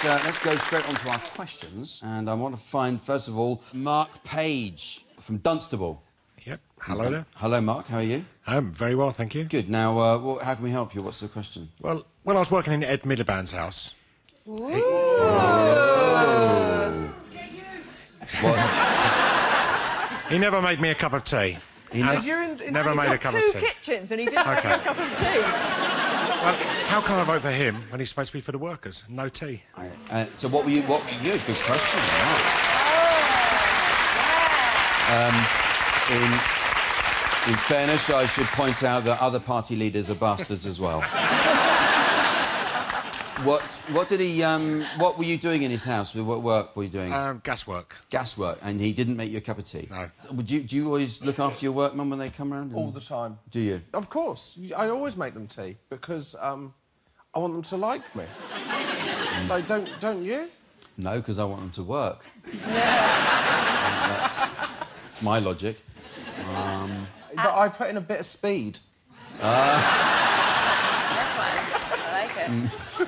let's go straight on to our questions. And I want to find, first of all, Mark Page from Dunstable. Yep. Hello there. Hello, Mark. How are you? Very well, thank you. Good. Now, how can we help you? What's the question? Well, when I was working in Ed Miliband's house... What? He never made me a cup of tea. Never made a cup of tea. Two kitchens and he didn't make you a cup of tea. Well, how can I vote for him when he's supposed to be for the workers? No tea. So what were you? Good question. In fairness, I should point out that other party leaders are bastards as well. What did he? What were you doing in his house? What work were you doing? Gas work. Gas work, and he didn't make you a cup of tea. No. So, do you always look after your workmen when they come around? All the time. Do you? Of course. I always make them tea because I want them to like me. Like, don't you? No, because I want them to work. That's my logic. But I put in a bit of speed. That's fine. I like it.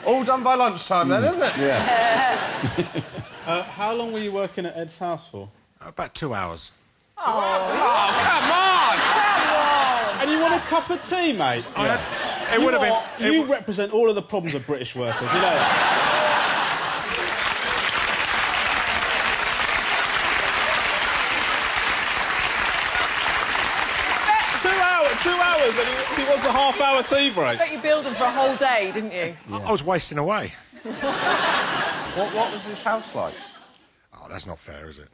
All done by lunchtime then, isn't it? Yeah. How long were you working at Ed's house for? About 2 hours. Oh, come on! And you want a cup of tea, mate? It would have been... You represent all of the problems of British workers, you know that? 2 hours and he wants a half-hour tea break. I bet you billed him for a whole day, didn't you? Yeah. I was wasting away. What was his house like? Oh, that's not fair, is it?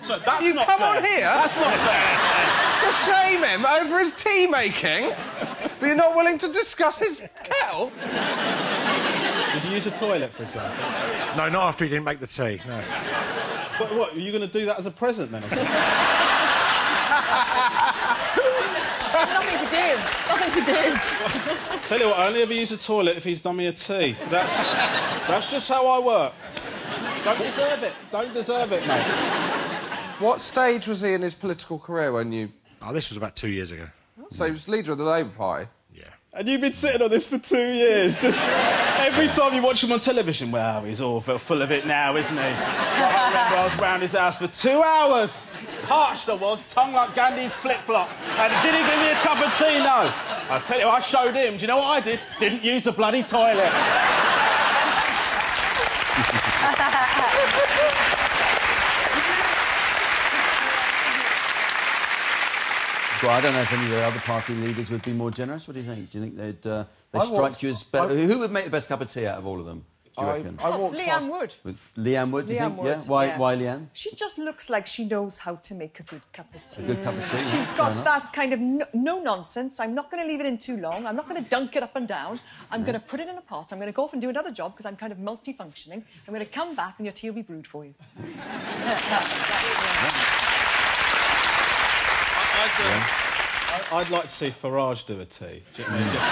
So that's You not come fair. on here That's not fair. to shame him over his tea making, but you're not willing to discuss his kettle? Did you use a toilet, for example? No, not after he didn't make the tea, no. What, are you going to do that as a present, then? Nothing to give. Nothing to give. Tell you what, I only ever use a toilet if he's done me a tea. That's just how I work. Don't deserve it. Don't deserve it, mate. What stage was he in his political career when you... Oh, this was about 2 years ago. So he was leader of the Labour Party? Yeah. And you've been sitting on this for 2 years, just every time you watch him on television, well, he's all full of it now, isn't he? I remember I was round his house for 2 hours. Parched I was, tongue like Gandhi's flip-flop. And did he give me a cup of tea? No. I tell you, I showed him. Do you know what I did? Didn't use the bloody toilet. Well, I don't know if any of the other party leaders would be more generous. What do you think? Do you think they'd strike you as better? Who would make the best cup of tea out of all of them? Do you reckon? Leanne Wood. Leanne Wood, do you think? Wood, yeah? Why Leanne? She just looks like she knows how to make a good cup of tea. A good cup of tea. She's got that kind of no nonsense. I'm not going to leave it in too long. I'm not going to dunk it up and down. I'm going to put it in a pot. I'm going to go off and do another job because I'm kind of multifunctioning. I'm going to come back and your tea will be brewed for you. I'd like to see Farage do a tea. Do you know what I mean? Just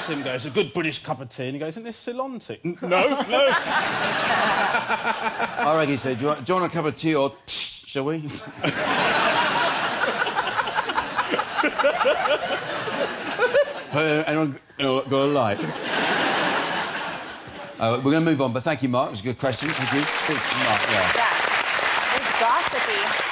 Tim goes, a good British cup of tea, and he goes, isn't this Ceylon tea? No. I reckon he said, do you want a cup of tea or shall we? Anyone got a light? We're going to move on, but thank you, Mark. It was a good question. Thank you. It's Mark, yeah. It's gossipy.